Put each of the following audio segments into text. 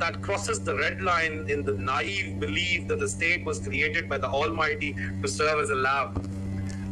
that crosses the red line in the naive belief that the state was created by the Almighty to serve as a lamp.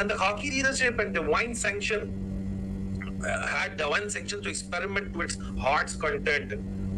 And the Khaki leadership and divine sanction had divine sanction to experiment to its heart's content.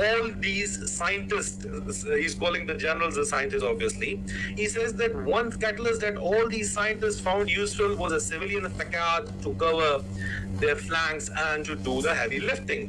all these scientists, he's calling the generals as scientists obviously, he says that one catalyst that all these scientists found useful was a civilian facade to cover their flanks and to do the heavy lifting.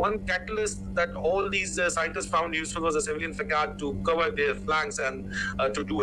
one catalyst that all these scientists found useful was a civilian facade to cover their flanks and to do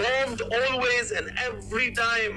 bombed always and every time,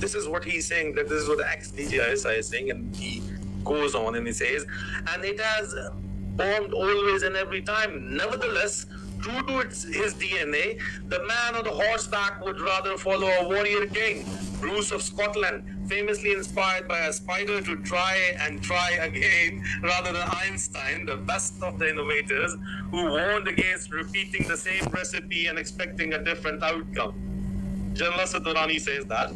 This is what he's saying, that this is what the ex-DGISI is saying, and he goes on and he says, and it has bombed always and every time. Nevertheless, true to his DNA, the man on the horseback would rather follow a warrior king, Bruce of Scotland, famously inspired by a spider to try and try again, rather than Einstein, the best of the innovators, who warned against repeating the same recipe and expecting a different outcome. General Asad Durrani says that.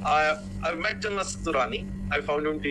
I've met General Asad Durrani. I found him to be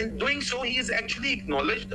In doing so, he is actually acknowledged.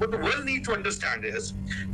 What the world need to understand is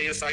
ISI,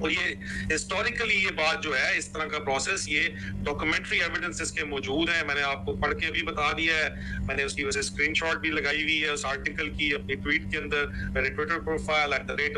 اور یہ historically یہ بات جو ہے اس طرح کا process یہ documentary evidence اس کے موجود ہیں. میں نے آپ کو پڑھ کے بھی بتا دیا ہے, میں نے اس کی وجہ سے اسکرین شاٹ بھی لگائی ہوئی ہے اس آرٹیکل کی اپنی ٹویٹ کے اندر. میرے ٹویٹر پروفائل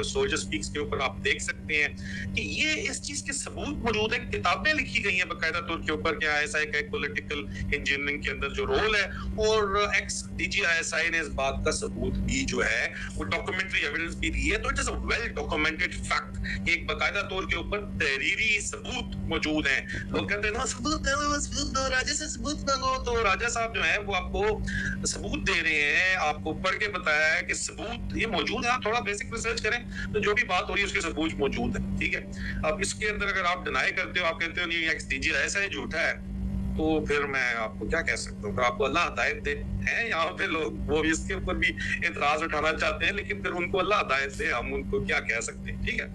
@soldier_speaks کے اوپر آپ دیکھ سکتے ہیں کہ یہ اس چیز کے ثبوت موجود ہیں. کتابیں لکھی گئی ہیں باقاعدہ طور کے اوپر کہ ISI کا ایک پولیٹیکل انجینئرنگ کے اندر جو رول ہے, اور ایکس DG ISI نے اس بات کا ثبوت بھی جو ہے وہ ڈاکومنٹری ایویڈنس بھی دی ہے. تو it is a well documented fact, ایک باقاعدہ طور کے اوپر تحریری ثبوت موجود ہیں. لوگ کہتے ہیں نا ثبوت دو, راجا سے ثبوت مانگو. تو راجا صاحب جو ہیں وہ آپ کو ثبوت دے رہے ہیں, آپ کو پڑھ کے بتایا ہے کہ ثبوت یہ موجود ہے. آپ تھوڑا بیسک ریسرچ کریں تو جو بھی بات ہو رہی ہے اس کے ثبوت موجود ہے. ٹھیک ہے, اب اس کے اندر اگر آپ ڈینائی کرتے ہو, آپ کہتے ہو نہیں ایکس DG ایسا ہی جھوٹا ہے, تو پھر میں آپ کو کیا کہہ سکتا ہوں. آپ کو اللہ ہدایت دے. ہیں یہاں پہ لوگ وہ بھی اس کے اوپر بھی اعتراض اٹھانا چاہتے ہیں, لیکن پھر ان کو اللہ ہدایت دے, ہم ان کو کیا کہہ سکتے ہیں. ٹھیک ہے,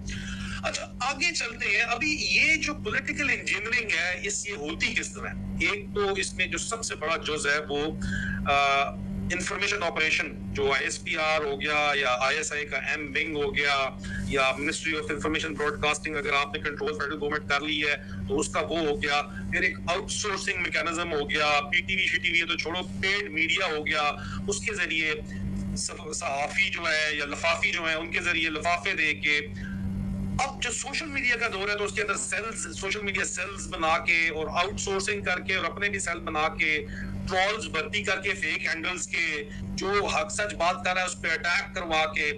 اچھا آگے چلتے ہیں. ابھی یہ جو پولیٹیکل انجینئرنگ ہے اس یہ ہوتی کس طرح ہے؟ ایک تو اس میں جو سب سے بڑا جز ہے وہ انفارمیشن آپریشن, جو ISPR ہو گیا یا ISI کا M-Wing ہو گیا یا ministry of information broadcasting, اگر آپ نے کنٹرول فیڈرل گورنمنٹ کر لی ہے تو اس کا وہ ہو گیا. پھر ایک آؤٹ سورسنگ میکینزم ہو گیا, PTV شٹیوی تو چھوڑو, پیڈ میڈیا ہو گیا, اس کے ذریعے صحافی جو ہے یا لفافی جو ہیں ان کے ذریعے لفافے دے کے. اب جو سوشل میڈیا کا دور ہے تو اس کے اندر سیلز, سوشل میڈیا سیلز بنا کے اور آؤٹ سورسنگ کر کے اور اپنے بھی سیل بنا کے ٹرولز بھرتی کر کے فیک ہینڈلز کے, جو حق سچ بات کر رہا ہے اس پہ اٹیک کروا کے,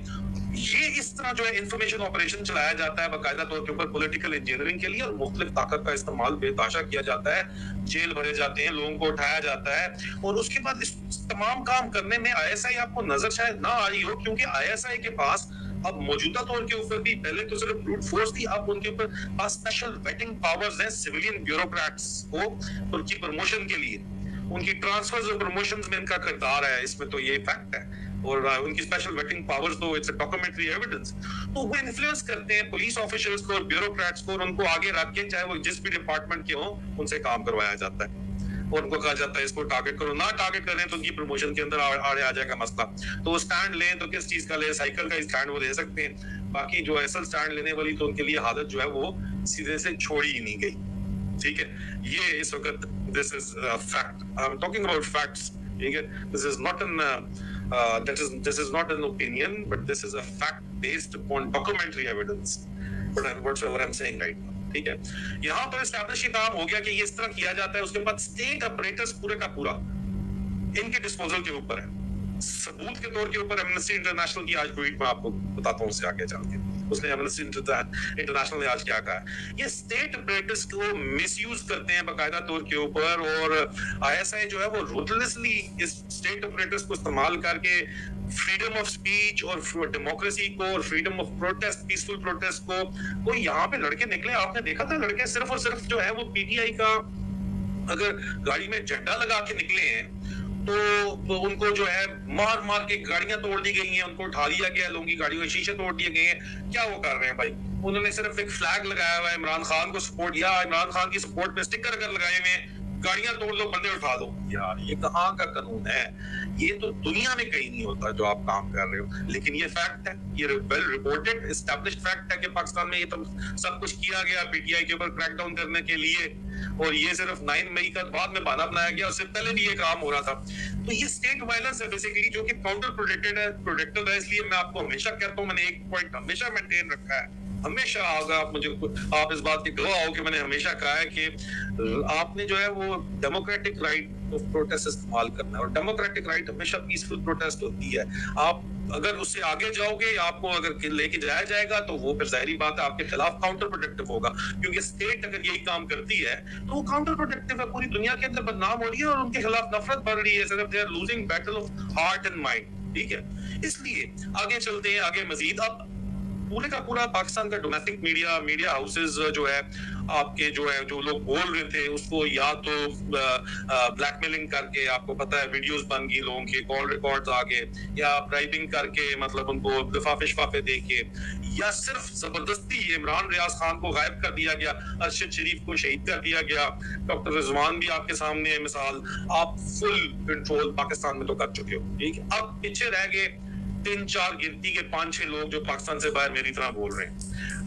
یہ اس طرح جو ہے انفارمیشن آپریشن چلایا جاتا ہے باقاعدہ طور کے اوپر پولیٹیکل انجینئرنگ کے لیے. اور مختلف طاقت کا استعمال بے تحاشا کیا جاتا ہے, جیل بھرے جاتے ہیں, لوگوں کو اٹھایا جاتا ہے. اور اس کے بعد اس تمام کام کرنے میں ISI آپ کو نظر شاید نہ آ رہی ہو, کیونکہ ISI کے پاس اب موجودہ طور کے اوپر بھی, پہلے تو صرف بروٹ فورس تھی, اب ان کے اوپر اسپیشل ویٹنگ پاورز ہیں سویلین بیوروکریٹس کو ان کی پروموشن کے لیے. ان کی ٹرانسفرز اور پروموشنز میں ان کا کردار ہے, اس میں تو یہ فیکٹ ہے. اور ان کی اسپیشل ویٹنگ پاورز تو اٹس اے ڈاکومنٹری ایویڈنس. تو وہ انفلوئنس کرتے ہیں پولیس آفیشلز کو اور بیوروکریٹس کو, اور ان کو آگے رکھ کے چاہے وہ جس بھی ڈپارٹمنٹ کے ہوں ان سے کام کروایا جاتا ہے, اور ان کو کہا جاتا ہے اس کو ٹارگٹ کرو. نہ ٹارگٹ کریں تو ان کی پروموشن کے اندر آڑے آ جائے گا مسئلہ. تو وہ اسٹینڈ لیں تو کس چیز کا لیں, سائیکل کا اسٹینڈ وہ لے سکتے ہیں. باقی جو اصل اسٹینڈ لینے والی تو ان کے لیے حالت جو ہے وہ سیدھے سے چھوڑی ہی نہیں گئی. ٹھیک ہے, یہ اس وقت this is a fact. I'm talking about facts. ٹھیک ہے, this is not an this is not an opinion, but this is a fact based upon documentary evidence. But whatever I'm saying right now. ٹھیک ہے, یہاں پر establish یہ کام ہو گیا کہ یہ اس طرح کیا جاتا ہے. اس کے بعد اسٹیٹ اپریٹس پورے کا پورا ان کے ڈسپوزل کے اوپر ہے. ثبوت کے طور کے اوپر ایمنسٹی انٹرنیشنل کی آج ٹویٹ میں آپ کو بتاتا ہوں, اس سے آگے چل کے اس نے ایمنسٹی انٹرنیشنل نے آج کیا کہا ہے. یہ اسٹیٹ اپریٹس کو مس یوز کرتے ہیں باقاعدہ طور کے اوپر, اور ISI جو ہے وہ روتھلیسلی اس اسٹیٹ اپریٹس کو استعمال کر کے فریڈم آف اسپیچ اور ڈیموکریسی کو اور freedom of protest, peaceful protest کو. کوئی یہاں پہ لڑکے نکلے, آپ نے دیکھا تھا لڑکے صرف اور صرف جو ہے وہ PTI کا اگر گاڑی میں جھنڈا لگا کے نکلے ہیں تو ان کو جو ہے مار مار کے گاڑیاں توڑ دی گئی ہیں, ان کو اٹھا لیا گیا, لوگوں کی گاڑیوں کے شیشے توڑ دیے گئے ہیں. کیا وہ کر رہے ہیں بھائی؟ انہوں نے صرف ایک فلیگ لگایا ہوا ہے, عمران خان کو سپورٹ, یا عمران خان کی سپورٹ پہ اسٹکر اگر لگائے ہوئے ہیں, گاڑیاں توڑ لو, بندے اٹھا دو. یار یہ کہاں کا قانون ہے؟ یہ تو دنیا میں کہیں نہیں ہوتا جو آپ کام کر رہے ہو. لیکن یہ فیکٹ ہے, یہ ویل رپورٹڈ اسٹیبلشڈ فیکٹ ہے کہ پاکستان میں یہ تو سب کچھ کیا گیا PTI کے اوپر کریک ڈاؤن کرنے کے لیے, اور یہ صرف 9 مئی کا بعد میں بہانہ بنایا گیا, اس سے پہلے بھی یہ کام ہو رہا تھا. تو یہ اسٹیٹ وائلنس ہے بیسیکلی, جو کہ کاؤنٹر پروڈکٹیو ہے. اس لیے میں آپ کو ہمیشہ کہتا ہوں, میں نے ایک پوائنٹ ہمیشہ مینٹین رکھا ہے, ہمیشہ آگا آپ اس بات کی گواہ ہو کہ میں نے ہمیشہ کہا ہے کہ آپ نے جو ہے وہ ڈیموکریٹک رائٹ آف پروٹیسٹ استعمال کرنا ہے, اور ڈیموکریٹک رائٹ ہمیشہ پیسفل پروٹیسٹ ہوتی ہے. آپ اگر اس سے آگے جاؤ گے, آپ کو اگر لے کے جایا جائے گا تو وہ پھر ظاہری بات ہے آپ کے خلاف کاؤنٹر پروڈکٹیو ہوگا, کیونکہ اسٹیٹ اگر یہی کام کرتی ہے تو وہ کاؤنٹر پروڈکٹیو ہے, پوری دنیا کے اندر بدنام ہو رہی ہے اور ان کے خلاف نفرت بڑھ رہی ہے, صرف they are losing battle of heart and mind. ٹھیک ہے, اس لیے آگے چلتے ہیں آگے مزید. اب پورے کا پورا پاکستان کا ڈومیسٹک میڈیا ہاؤسز جو ہے آپ کے جو ہے جو لوگ بول رہے تھے اس کو یا تو بلیک میلنگ کر کے, آپ کو پتا ہے ویڈیوز بن گئی لوگوں کے, کال ریکارڈز آ گئے, یا برائبنگ کر کے مطلب ان کو لفافے شفافے دے کے, یا صرف زبردستی عمران ریاض خان کو غائب کر دیا گیا, ارشد شریف کو شہید کر دیا گیا, ڈاکٹر رضوان بھی آپ کے سامنے ہے مثال. آپ فل کنٹرول پاکستان میں تو کر چکے ہو. ٹھیک ہے, اب پیچھے رہ گئے 3-4 گنتی کے 5-6 لوگ جو پاکستان سے باہر میری طرح بول رہے ہیں.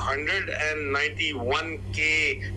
191K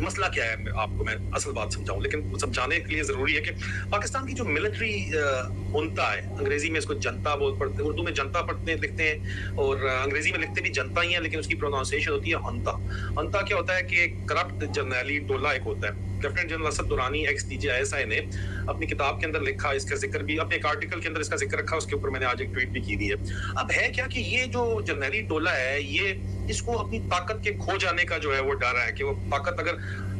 مسئلہ کیا ہے آپ کو میں اصل بات سمجھاؤں, لیکن سمجھانے کے لیے ضروری ہے کہ پاکستان کی جو ملٹری ہنتا ہے, انگریزی میں اس کو جنتا پڑھتے ہیں, اردو میں جنتا پڑھتے ہیں لکھتے ہیں, اور انگریزی میں لکھتے بھی جنتا ہی ہیں, لیکن اس کی پروناؤنسیشن ہوتی ہے ہنتا. ہنتا کیا ہوتا ہے کہ ایک کرپٹ جرنیلی ٹولہ ایک ہوتا ہے. Lieutenant general Asad Durrani ex D G I S I نے اپنی کتاب کے اندر لکھا, اس کا ذکر بھی اپنے ایک آرٹیکل کے اندر اس کا ذکر رکھا, اس کے اوپر میں نے آج ایک ٹویٹ بھی کی دی ہے. اب ہے کیا کہ یہ جو جرنیلی ٹولہ ہے, یہ اس کو اپنی طاقت کے کھو جانے کا جو ہے وہ ڈر ہے کہ وہ طاقت اگر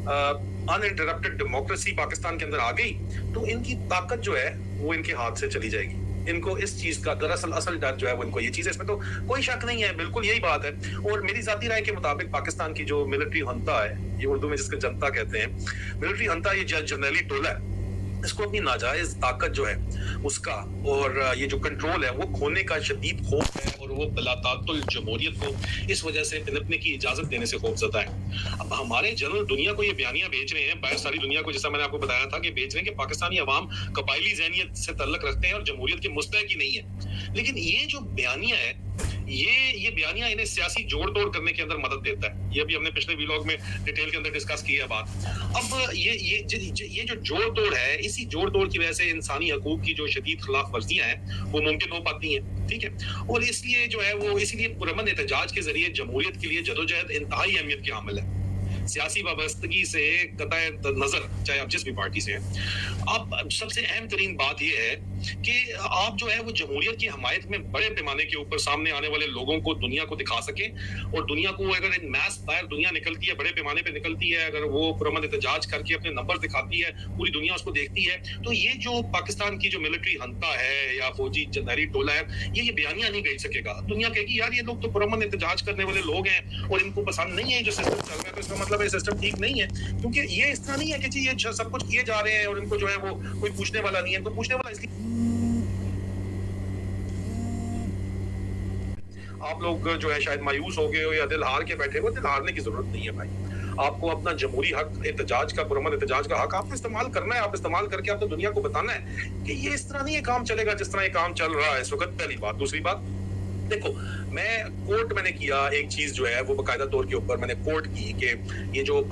انٹرپٹڈ ڈیموکریسی پاکستان کے اندر آ گئی تو ان کی طاقت جو ہے وہ ان کے ہاتھ سے چلی جائے گی. ان کو اس چیز کا دراصل اصل ڈر جو ہے وہ ان کو یہ چیز ہے, اس میں تو کوئی شک نہیں ہے, بالکل یہی بات ہے. اور میری ذاتی رائے کے مطابق پاکستان کی جو ملٹری ہنتا ہے, یہ اردو میں جس کو جنتا کہتے ہیں, ملٹری ہنتا, یہ جرنیلی ٹولہ ہے, اس کو اپنی ناجائز طاقت جو ہے اس کا اور یہ جو کنٹرول ہے وہ کھونے کا شدید خوف ہے, اور وہ بلاتعطل جمہوریت کو اس وجہ سے پنپنے کی اجازت دینے سے خوف زدہ ہے. اب ہمارے جنرل دنیا کو یہ بیانیاں بیچ رہے ہیں, باہر ساری دنیا کو, جیسا میں نے آپ کو بتایا تھا کہ بیچ رہے ہیں کہ پاکستانی عوام قبائلی ذہنیت سے تعلق رکھتے ہیں اور جمہوریت کے مستحق ہی نہیں ہے. لیکن یہ جو بیانیہ ہے, یہ بیانیہ انہیں سیاسی جوڑ توڑ کرنے کے اندر مدد دیتا ہے. یہ بھی ہم نے پچھلے ویلاگ میں ڈیٹیل کے اندر ڈسکس کی ہے بات. اب یہ جو جوڑ توڑ ہے, اسی جوڑ توڑ کی وجہ سے انسانی حقوق کی جو شدید خلاف ورزیاں ہیں وہ ممکن ہو پاتی ہیں, ٹھیک ہے. اور اس لیے جو ہے وہ اسی لیے پرامن احتجاج کے ذریعے جمہوریت کے لیے جدوجہد انتہائی اہمیت کی حامل ہے. سیاسی وابستگی سے قطع نظر چاہے آپ جس بھی پارٹی سے ہیں, اب سب سے اہم ترین بات یہ ہے کہ آپ جو ہے وہ جمہوریت کی حمایت میں بڑے پیمانے کے اوپر سامنے آنے والے لوگوں کو دنیا کو دکھا سکیں, اور دنیا کو اگر ایک میس باہر دنیا نکلتی ہے, بڑے پیمانے پہ نکلتی ہے, اگر وہ پرامن احتجاج کر کے اپنے نمبر دکھاتی ہے, پوری دنیا اس کو دیکھتی ہے, تو یہ جو پاکستان کی جو ملٹری ہنتا ہے یا فوجی جرنیلی ٹولہ ہے, یہ بیانیہ نہیں بھیج سکے گا. دنیا کہے گی یار یہ لوگ تو پرامن احتجاج کرنے والے لوگ ہیں اور ان کو پسند نہیں ہے جو سسٹم چل رہا ہے, تو اس کا مطلب ہے سسٹم ٹھیک نہیں ہے. کیونکہ یہ اس طرح نہیں ہے کہ جی یہ سب کچھ کیے جا رہے ہیں اور ان کو جو ہے وہ کوئی پوچھنے والا نہیں ہے. ان کو پوچھنے والا اس لیے آپ لوگ جو ہے شاید مایوس ہو گئے ہو یا دل ہار کے بیٹھے ہو. دل ہارنے کی ضرورت نہیں ہے بھائی. آپ کو اپنا جمہوری حق احتجاج کا, پرامن احتجاج کا حق آپ کو استعمال کرنا ہے. آپ استعمال کر کے آپ تو دنیا کو بتانا ہے کہ یہ اس طرح نہیں یہ کام چلے گا جس طرح یہ کام چل رہا ہے اس وقت. پہلی بات. دوسری بات, دیکھو میں کوٹ میں نے کیا ایک چیز جو ہے وہ باقاعدہ طور کے اوپر میں نے کوٹ کی کہ یہ جو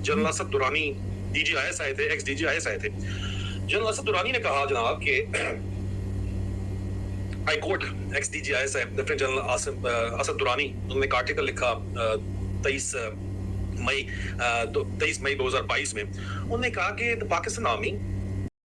general Asad Durrani D G I S آئے تھے, ex D G I S آئے تھے, جنرل اسد درانی نے کہا جناب کہ high court ex D G I S I lieutenant general Asad Durrani, انہوں نے ایک آرٹیکل لکھا 23 مئی 2022 میں. انہوں نے کہا کہ پاکستان آرمی